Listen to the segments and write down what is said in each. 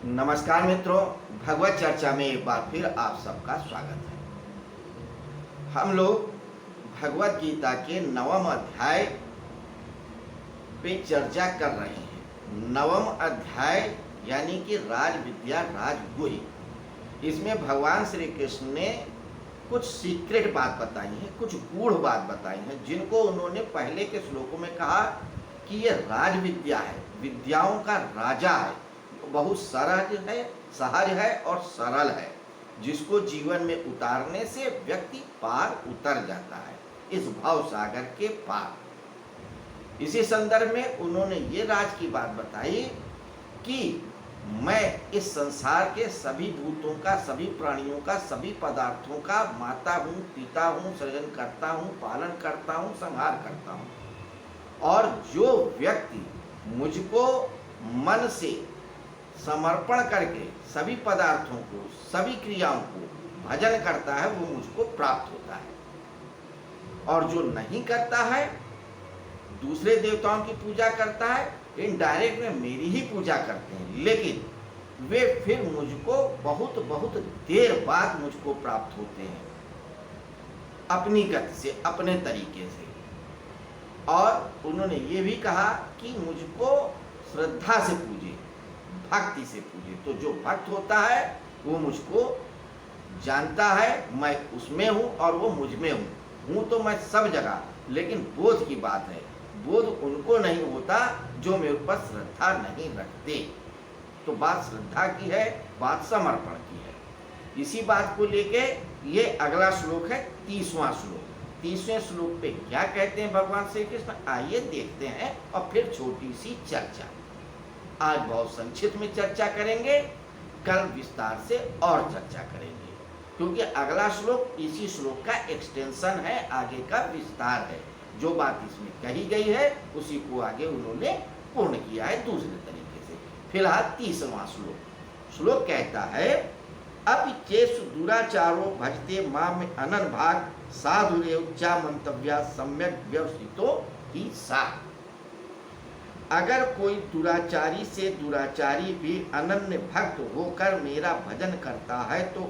नमस्कार मित्रों, भगवत चर्चा में एक बार फिर आप सबका स्वागत है। हम लोग भगवत गीता के 9वें अध्याय पे चर्चा कर रहे हैं। 9वां अध्याय यानी कि राज विद्या राजगुह्य। इसमें भगवान श्री कृष्ण ने कुछ सीक्रेट बात बताई है, कुछ गूढ़ बात बताई है, जिनको उन्होंने पहले के श्लोकों में कहा कि ये राज विद्या है, विद्याओं का राजा है, बहुत सहज है और सरल है, जिसको जीवन में उतारने से व्यक्ति पार उतर जाता है, इस भव सागर के पार। इसी संदर्भ में उन्होंने ये राज की बात बताई कि मैं इस संसार के सभी भूतों का, सभी प्राणियों का, सभी पदार्थों का माता हूँ, पिता हूँ, सृजन करता हूँ, पालन करता हूँ, संहार करता हूँ। और जो व्यक्ति मुझको मन से समर्पण करके सभी पदार्थों को, सभी क्रियाओं को भजन करता है, वो मुझको प्राप्त होता है। और जो नहीं करता है, दूसरे देवताओं की पूजा करता है, इनडायरेक्ट में मेरी ही पूजा करते हैं, लेकिन वे फिर मुझको बहुत बहुत देर बाद मुझको प्राप्त होते हैं, अपनी गति से, अपने तरीके से। और उन्होंने ये भी कहा कि मुझको श्रद्धा से पूजे, भक्ति से पूजे। तो जो भक्त होता है वो मुझको जानता है, मैं उसमें हूँ और वो मुझ में हूँ तो मैं सब जगह। लेकिन बोध की बात है, बोध उनको नहीं होता जो मेरे ऊपर श्रद्धा नहीं रखते। तो बात श्रद्धा की है, बात समर्पण की है। इसी बात को लेके ये अगला श्लोक है, 30वां श्लोक। 30वें श्लोक पे क्या कहते हैं भगवान श्री कृष्ण, आइए देखते हैं और फिर छोटी सी चर्चा। आज बहुत संक्षिप्त में चर्चा करेंगे, कल विस्तार से और चर्चा करेंगे, क्योंकि अगला श्लोक इसी श्लोक का एक्सटेंशन है, आगे का विस्तार है। जो बात इसमें कही गई है उसी को आगे उन्होंने पूर्ण किया है दूसरे तरीके से। फिलहाल 30वां श्लोक कहता है, अपि चेषु दुराचारो भजते माम अनन भाग साधुरेव चा मंतव्या सम्यक व्यवस्थितो ही सा। अगर कोई दुराचारी से दुराचारी भी अनन्य भक्त होकर मेरा भजन करता है तो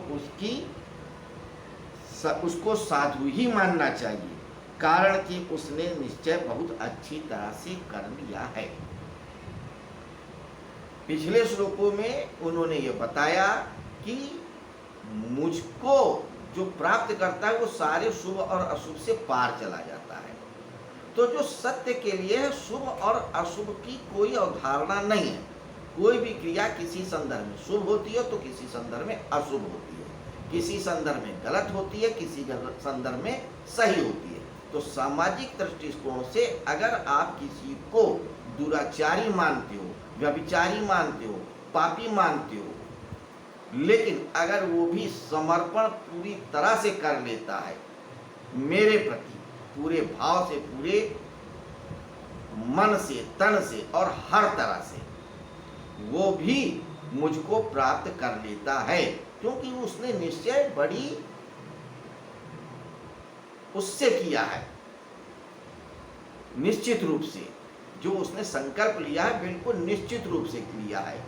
उसको साधु ही मानना चाहिए, कारण कि उसने निश्चय बहुत अच्छी तरह से कर लिया है। पिछले श्लोकों में उन्होंने ये बताया कि मुझको जो प्राप्त करता है वो सारे शुभ और अशुभ से पार चला जाता है। तो जो सत्य के लिए शुभ और अशुभ की कोई अवधारणा नहीं है। कोई भी क्रिया किसी संदर्भ में शुभ होती है तो किसी संदर्भ में अशुभ होती है, किसी संदर्भ में गलत होती है, किसी संदर्भ में सही होती है। तो सामाजिक दृष्टिकोण से अगर आप किसी को दुराचारी मानते हो, व्यभिचारी मानते हो, पापी मानते हो, लेकिन अगर वो भी समर्पण पूरी तरह से कर लेता है मेरे प्रति, पूरे भाव से, पूरे मन से, तन से और हर तरह से, वो भी मुझको प्राप्त कर लेता है, क्योंकि उसने निश्चय बड़ी उससे किया है। निश्चित रूप से जो उसने संकल्प लिया है, बिल्कुल निश्चित रूप से लिया है,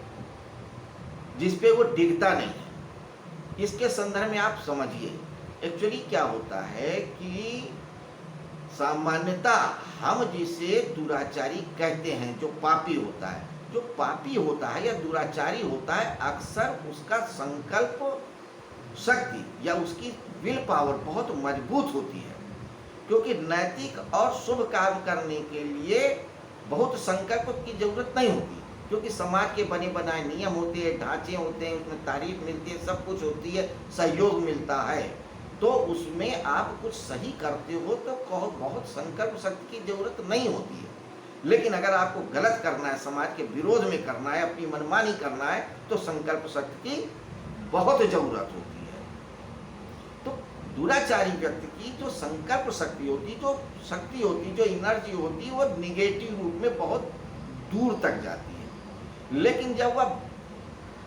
जिसपे वो डिगता नहीं है। इसके संदर्भ में आप समझिए, एक्चुअली क्या होता है कि सामान्यता हम जिसे दुराचारी कहते हैं, जो पापी होता है, जो पापी होता है या दुराचारी होता है, अक्सर उसका संकल्प शक्ति या उसकी विल पावर बहुत मजबूत होती है, क्योंकि नैतिक और शुभ काम करने के लिए बहुत संकल्प की जरूरत नहीं होती, क्योंकि समाज के बने बनाए नियम होते हैं, ढांचे होते हैं, उसमें तारीफ मिलती है, सब कुछ होती है, सहयोग मिलता है। तो उसमें आप कुछ सही करते हो तो बहुत संकल्प शक्ति की जरूरत नहीं होती है। लेकिन अगर आपको गलत करना है, समाज के विरोध में करना है, अपनी मनमानी करना है, तो संकल्प शक्ति की बहुत जरूरत होती है। तो दुराचारी व्यक्ति की जो संकल्प शक्ति होती, जो शक्ति होती, जो एनर्जी होती, वो निगेटिव रूप में बहुत दूर तक जाती है। लेकिन जब वह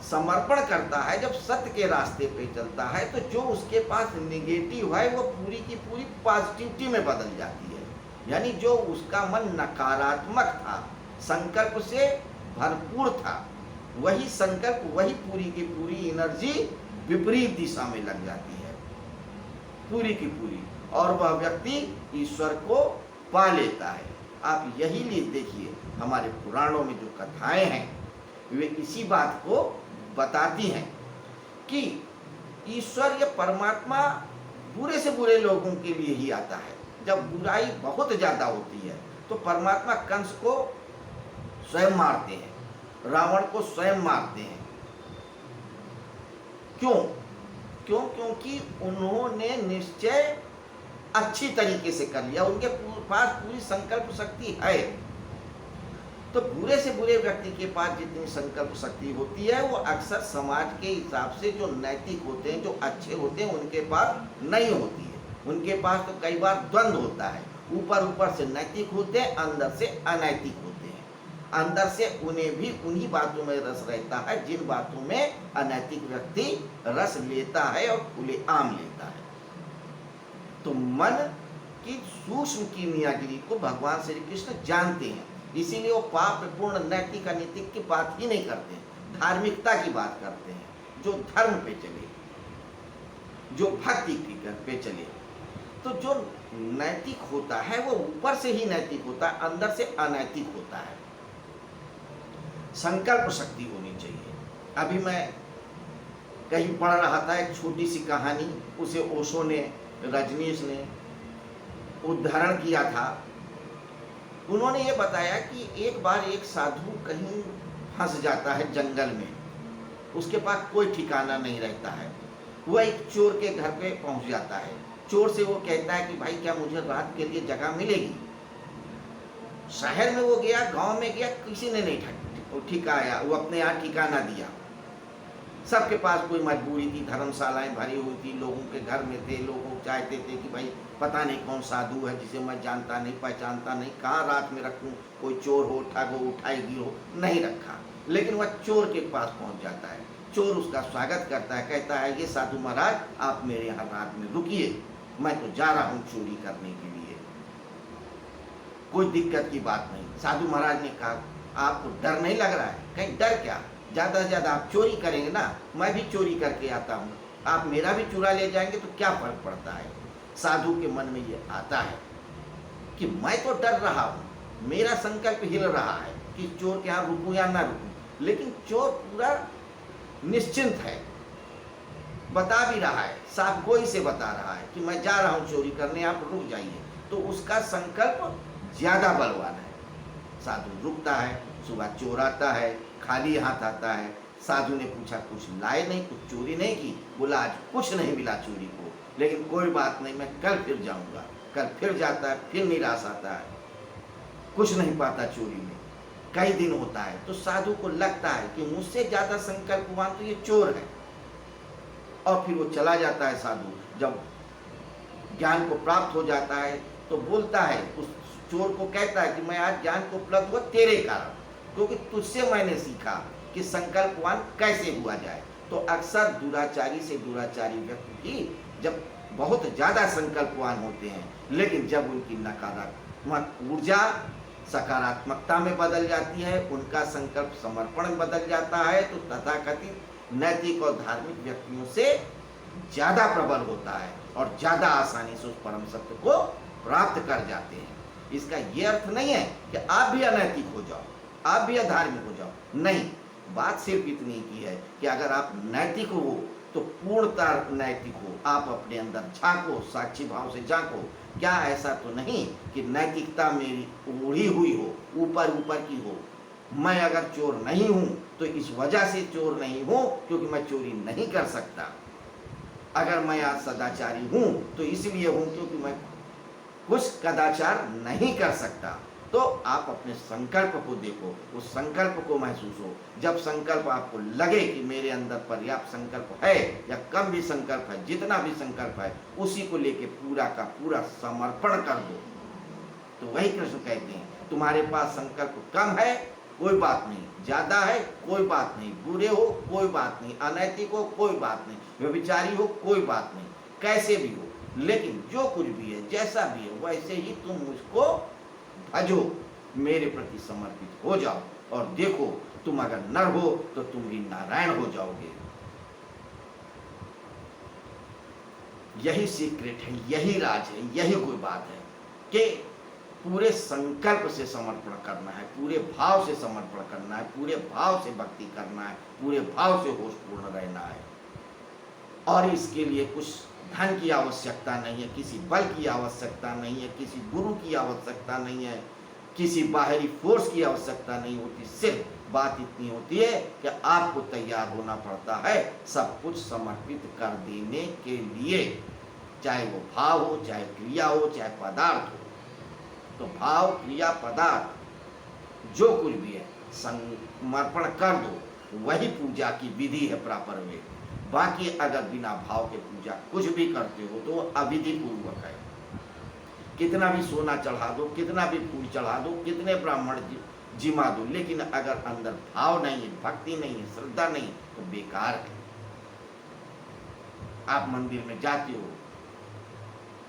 समर्पण करता है, जब सत्य के रास्ते पे चलता है, तो जो उसके पास नेगेटिव है वो पूरी की पूरी पॉजिटिविटी में बदल जाती है। यानी जो उसका मन नकारात्मक था, संकल्प से भरपूर था, वही संकल्प, वही पूरी की पूरी एनर्जी विपरीत दिशा में लग जाती है, पूरी की पूरी, और वह व्यक्ति ईश्वर को पा लेता है। आप यही लिए देखिए, हमारे पुराणों में जो कथाएं हैं वे इसी बात को बताती हैं कि ईश्वर या परमात्मा बुरे से बुरे लोगों के लिए ही आता है। जब बुराई बहुत ज्यादा होती है तो परमात्मा कंस को स्वयं मारते हैं, रावण को स्वयं मारते हैं। क्यों? क्योंकि उन्होंने निश्चय अच्छी तरीके से कर लिया, उनके पास पूरी संकल्प शक्ति है। तो बुरे से बुरे व्यक्ति के पास जितनी संकल्प शक्ति होती है वो अक्सर समाज के हिसाब से जो नैतिक होते हैं, जो अच्छे होते हैं, उनके पास नहीं होती है। उनके पास तो कई बार द्वंद्व होता है, ऊपर से नैतिक होते हैं, अंदर से अनैतिक होते हैं। अंदर से उन्हें भी उन्हीं बातों में रस रहता है जिन बातों में अनैतिक व्यक्ति रस लेता है और खुलेआम लेता है। तो मन की सूक्ष्म कीमियागिरी को भगवान श्री कृष्ण जानते हैं, इसीलिए वो पाप पूर्ण नैतिक अनैतिक की बात ही नहीं करते, धार्मिकता की बात करते हैं, जो धर्म पे चले, जो भक्ति पे चले। तो जो नैतिक होता है वो ऊपर से ही नैतिक होता है, अंदर से अनैतिक होता है। संकल्प शक्ति होनी चाहिए। अभी मैं कहीं पढ़ रहा था एक छोटी सी कहानी, उसे ओशो ने, रजनीश ने उदाहरण किया था। उन्होंने ये बताया कि एक बार एक साधु कहीं फंस जाता है जंगल में, उसके पास कोई ठिकाना नहीं रहता है। वह एक चोर के घर पे पहुंच जाता है। चोर से वो कहता है कि भाई क्या मुझे रात के लिए जगह मिलेगी? शहर में वो गया, गांव में गया, किसी ने नहीं ठिकाया, वो अपने यहाँ ठिकाना दिया। सबके पास कोई मजबूरी थी, धर्मशालाएं भरी हुई थी, लोगों के घर में थे, लोग चाहते थे कि भाई पता नहीं कौन साधु है जिसे मैं जानता नहीं, पहचानता नहीं, कहाँ रात में रखूं, कोई चोर हो, ठग हो, उठाएगी हो, नहीं रखा। लेकिन वह चोर के पास पहुंच जाता है। चोर उसका स्वागत करता है, कहता है ये साधु महाराज आप मेरे यहाँ रात में रुकिए, मैं तो जा रहा हूँ चोरी करने के लिए, कोई दिक्कत की बात नहीं। साधु महाराज ने कहा आपको डर नहीं लग रहा है? कहीं डर क्या, ज़्यादा से ज़्यादा आप चोरी करेंगे ना, मैं भी चोरी करके आता हूँ, आप मेरा भी चुरा ले जाएंगे तो क्या फर्क पड़ता है। साधु के मन में ये आता है कि मैं तो डर रहा हूँ, मेरा संकल्प हिल रहा है कि चोर के यहाँ रुकूं या ना रुकूं, लेकिन चोर पूरा निश्चिंत है, बता भी रहा है, साफ गोई से बता रहा है कि मैं जा रहा हूँ चोरी करने, आप रुक जाइए। तो उसका संकल्प ज्यादा बलवान है। साधु रुकता है, सुबह चोर आता है, खाली हाथ आता है। साधु ने पूछा कुछ लाए नहीं, कुछ चोरी नहीं की? बोला आज कुछ नहीं मिला चोरी को, लेकिन कोई बात नहीं, मैं कल फिर जाऊंगा। कल फिर जाता है, फिर निराश आता है, कुछ नहीं पाता चोरी में, कई दिन होता है। तो साधु को लगता है कि मुझसे ज्यादा संकल्पवान तो ये चोर है, और फिर वो चला जाता है। साधु जब ज्ञान को प्राप्त हो जाता है तो बोलता है, उस चोर को कहता है कि मैं आज ज्ञान को उपलब्ध हुआ तेरे कारण, क्योंकि तुझसे मैंने सीखा कि संकल्पवान कैसे हुआ जाए। तो अक्सर दुराचारी से दुराचारी व्यक्ति ही जब बहुत ज्यादा संकल्पवान होते हैं, लेकिन जब उनकी नकारात्मक ऊर्जा सकारात्मकता में बदल जाती है, उनका संकल्प समर्पण में बदल जाता है, तो तथाकथित नैतिक और धार्मिक व्यक्तियों से ज्यादा प्रबल होता है और ज्यादा आसानी से उस परम सत्य को प्राप्त कर जाते हैं। इसका यह अर्थ नहीं है कि आप भी अनैतिक हो जाओ, आप भी अधार्मिक हो जाओ, नहीं। बात सिर्फ इतनी की है कि अगर आप नैतिक हो तो पूर्णतः नैतिक हो, आप अपने अंदर झांको, साक्षी भाव से झांको। क्या ऐसा तो नहीं कि नैतिकता मेरी ओढ़ी हुई हो, ऊपर ऊपर की हो। मैं अगर चोर नहीं हूं तो इस वजह से चोर नहीं हूं क्योंकि मैं चोरी नहीं कर सकता। अगर मैं आज सदाचारी हूं तो इसलिए हूं क्योंकि मैं कुछ कदाचार नहीं कर सकता। तो आप अपने संकल्प को देखो, उस संकल्प को महसूस हो। जब संकल्प आपको लगे कि मेरे अंदर पर्याप्त संकल्प है या कम भी संकल्प है, जितना भी संकल्प है उसी को लेके पूरा का पूरा समर्पण कर दो। तो वही कृष्ण कहते हैं, तुम्हारे पास संकल्प कम है कोई बात नहीं, ज्यादा है कोई बात नहीं, बुरे हो कोई बात नहीं, अनैतिक हो कोई बात नहीं, व्यभिचारी हो कोई बात नहीं, कैसे भी हो, लेकिन जो कुछ भी है, जैसा भी है, वैसे ही तुम मुझको भजो, मेरे प्रति समर्पित हो जाओ और देखो तुम अगर नर हो तो तुम भी नारायण हो जाओगे। यही सीक्रेट है, यही राज है, यही कोई बात है कि पूरे संकल्प से समर्पण करना है, पूरे भाव से समर्पण करना है, पूरे भाव से भक्ति करना है, पूरे भाव से होशपूर्ण रहना है। और इसके लिए कुछ धन की आवश्यकता नहीं है, किसी बल की आवश्यकता नहीं है, किसी गुरु की आवश्यकता नहीं है, किसी बाहरी फोर्स की आवश्यकता नहीं होती। सिर्फ बात इतनी होती है कि आपको तैयार होना पड़ता है सब कुछ समर्पित कर देने के लिए, चाहे वो भाव हो, चाहे क्रिया हो, चाहे पदार्थ हो। तो भाव, क्रिया, पदार्थ जो कुछ भी है समर्पण कर दो, वही पूजा की विधि है प्रॉपर वे। बाकी अगर बिना भाव के पूजा कुछ भी करते हो तो अविधि पूर्वक है। कितना भी सोना चढ़ा दो, कितना भी फूल चढ़ा दो, कितने ब्राह्मण जिमा दो, लेकिन अगर अंदर भाव नहीं है, भक्ति नहीं है, श्रद्धा नहीं, तो बेकार है। आप मंदिर में जाते हो,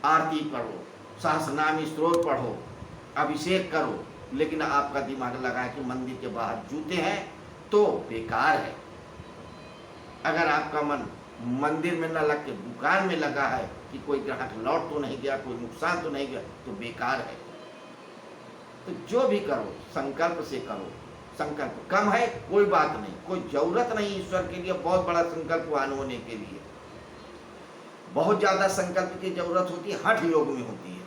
आरती पढ़ो, सहस्रनाम स्तोत्र पढ़ो, अभिषेक करो, लेकिन आपका दिमाग लगा है कि मंदिर के बाहर जूते हैं, तो बेकार है। अगर आपका मन मंदिर में न लग के दुकान में लगा है कि कोई ग्राहक लौट तो नहीं गया, कोई नुकसान तो नहीं गया, तो बेकार है। तो जो भी करो संकल्प से करो। संकल्प कम है कोई बात नहीं, कोई जरूरत नहीं ईश्वर के लिए बहुत बड़ा संकल्पवान होने के लिए। बहुत ज्यादा संकल्प की जरूरत होती है, हठ योग में होती है,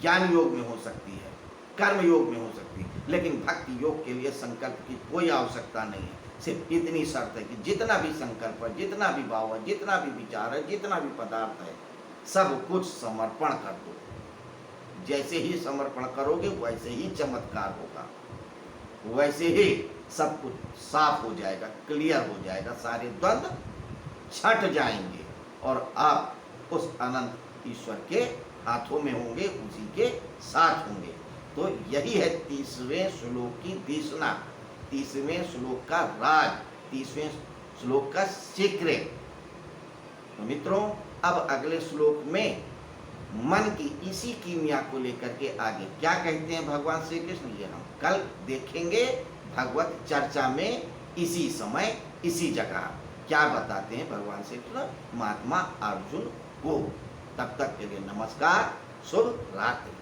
ज्ञान योग में हो सकती है, कर्म योग में हो सकती है, लेकिन भक्ति योग के लिए संकल्प की कोई आवश्यकता नहीं है। सिर्फ इतनी शर्त है कि जितना भी संकल्प है, जितना भी भाव है, जितना भी विचार है, जितना भी पदार्थ है, सब कुछ समर्पण कर दो। जैसे ही समर्पण करोगे वैसे ही चमत्कार होगा, वैसे ही सब कुछ साफ हो जाएगा, क्लियर हो जाएगा, सारे द्वंद्व छट जाएंगे और आप उस अनंत ईश्वर के हाथों में होंगे, उसी के साथ होंगे। तो यही है 30वें श्लोक की देशना, 30वें श्लोक का राज, 30वें श्लोक का सीक्रेट। तो मित्रों, अब अगले श्लोक में मन की इसी कीमिया को लेकर के आगे क्या कहते हैं भगवान श्री कृष्ण, ये हम कल देखेंगे भगवत चर्चा में। इसी समय इसी जगह क्या बताते हैं भगवान श्री कृष्ण महात्मा अर्जुन को। तब तक के लिए नमस्कार, शुभ रात्रि।